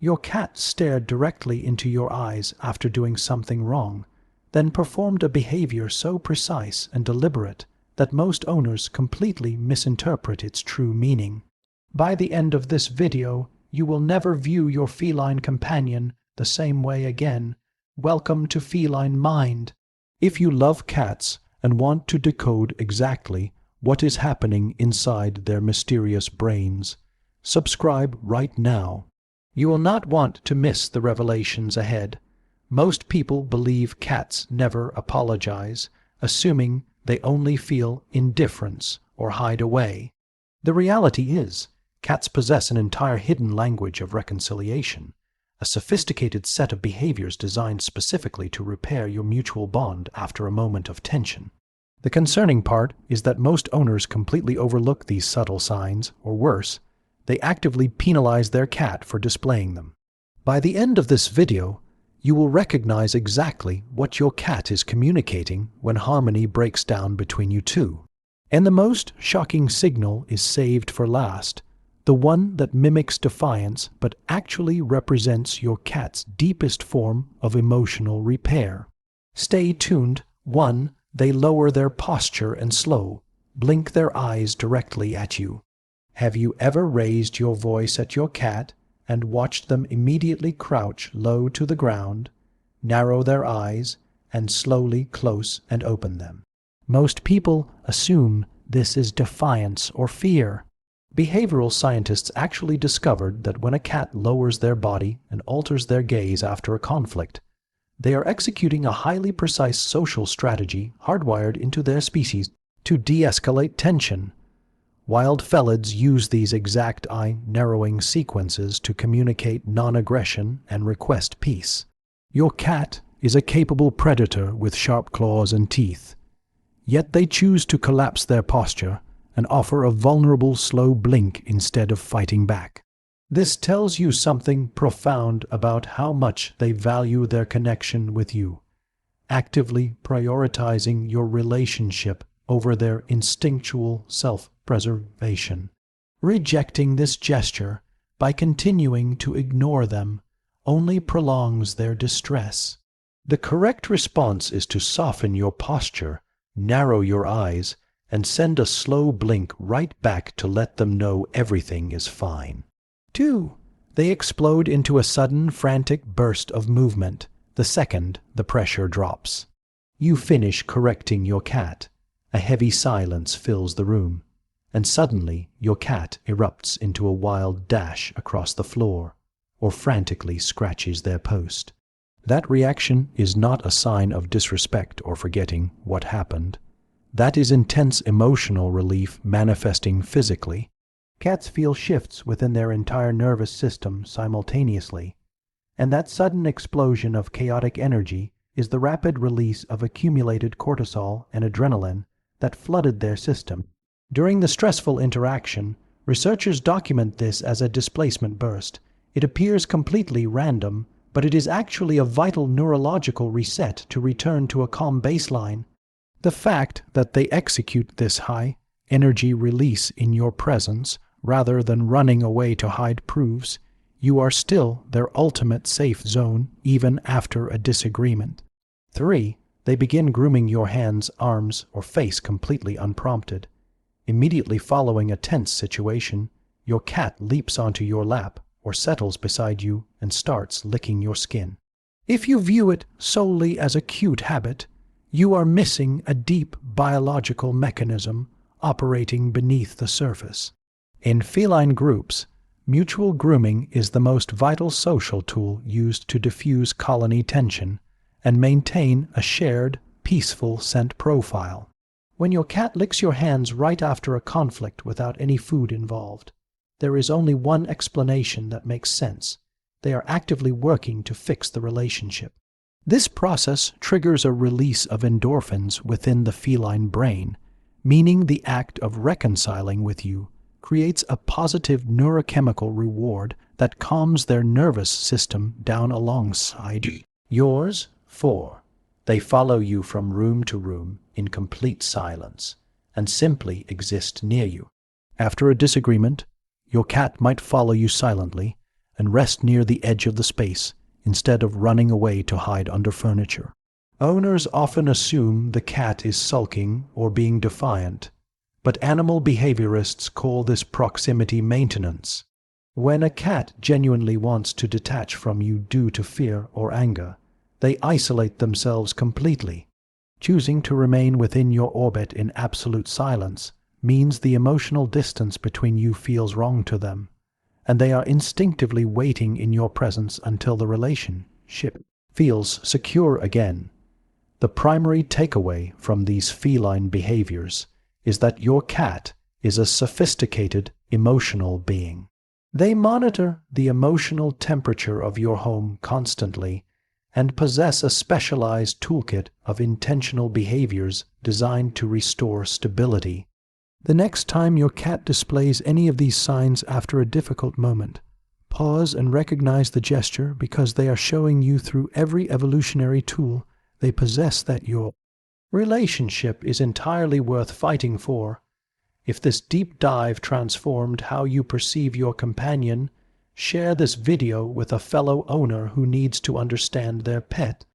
Your cat stared directly into your eyes after doing something wrong, then performed a behavior so precise and deliberate that most owners completely misinterpret its true meaning. By the end of this video, you will never view your feline companion the same way again. Welcome to Feline Mind. If you love cats and want to decode exactly what is happening inside their mysterious brains, subscribe right now. You will not want to miss the revelations ahead. Most people believe cats never apologize, assuming they only feel indifference or hide away. The reality is, cats possess an entire hidden language of reconciliation, a sophisticated set of behaviors designed specifically to repair your mutual bond after a moment of tension. The concerning part is that most owners completely overlook these subtle signs, or worse, they actively penalize their cat for displaying them. By the end of this video, you will recognize exactly what your cat is communicating when harmony breaks down between you two. And the most shocking signal is saved for last, the one that mimics defiance but actually represents your cat's deepest form of emotional repair. Stay tuned. 1. They lower their posture and blink their eyes directly at you. Have you ever raised your voice at your cat and watched them immediately crouch low to the ground, narrow their eyes, and slowly close and open them? Most people assume this is defiance or fear. Behavioral scientists actually discovered that when a cat lowers their body and alters their gaze after a conflict, they are executing a highly precise social strategy hardwired into their species to de-escalate tension. Wild felines use these exact eye-narrowing sequences to communicate non-aggression and request peace. Your cat is a capable predator with sharp claws and teeth, yet they choose to collapse their posture and offer a vulnerable slow blink instead of fighting back. This tells you something profound about how much they value their connection with you, actively prioritizing your relationship over their instinctual self-preservation. Rejecting this gesture by continuing to ignore them only prolongs their distress. The correct response is to soften your posture, narrow your eyes, and send a slow blink right back to let them know everything is fine. 2. They explode into a sudden, frantic burst of movement the second the pressure drops. You finish correcting your cat. A heavy silence fills the room, and suddenly your cat erupts into a wild dash across the floor, or frantically scratches their post. That reaction is not a sign of disrespect or forgetting what happened. That is intense emotional relief manifesting physically. Cats feel shifts within their entire nervous system simultaneously, and that sudden explosion of chaotic energy is the rapid release of accumulated cortisol and adrenaline that flooded their system. During the stressful interaction, researchers document this as a displacement burst. It appears completely random, but it is actually a vital neurological reset to return to a calm baseline. The fact that they execute this high-energy release in your presence rather than running away to hide proves you are still their ultimate safe zone even after a disagreement. 3. They begin grooming your hands, arms, or face completely unprompted. Immediately following a tense situation, your cat leaps onto your lap or settles beside you and starts licking your skin. If you view it solely as a cute habit, you are missing a deep biological mechanism operating beneath the surface. In feline groups, mutual grooming is the most vital social tool used to diffuse colony tension and maintain a shared, peaceful scent profile. When your cat licks your hands right after a conflict without any food involved, there is only one explanation that makes sense. They are actively working to fix the relationship. This process triggers a release of endorphins within the feline brain, meaning the act of reconciling with you creates a positive neurochemical reward that calms their nervous system down alongside yours. 4. They follow you from room to room in complete silence and simply exist near you. After a disagreement, your cat might follow you silently, and rest near the edge of the space instead of running away to hide under furniture. Owners often assume the cat is sulking or being defiant, but animal behaviorists call this proximity maintenance. When a cat genuinely wants to detach from you due to fear or anger, they isolate themselves completely. Choosing to remain within your orbit in absolute silence means the emotional distance between you feels wrong to them, and they are instinctively waiting in your presence until the relationship feels secure again. The primary takeaway from these feline behaviors is that your cat is a sophisticated, emotional being. They monitor the emotional temperature of your home constantly and possess a specialized toolkit of intentional behaviors designed to restore stability. The next time your cat displays any of these signs after a difficult moment, pause and recognize the gesture because they are showing you through every evolutionary tool they possess that your relationship is entirely worth fighting for. If this deep dive transformed how you perceive your companion, share this video with a fellow owner who needs to understand their pet.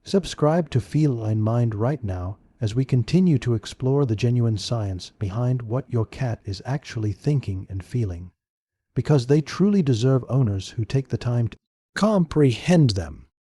Subscribe to Feline Mind right now as we continue to explore the genuine science behind what your cat is actually thinking and feeling, because they truly deserve owners who take the time to comprehend them.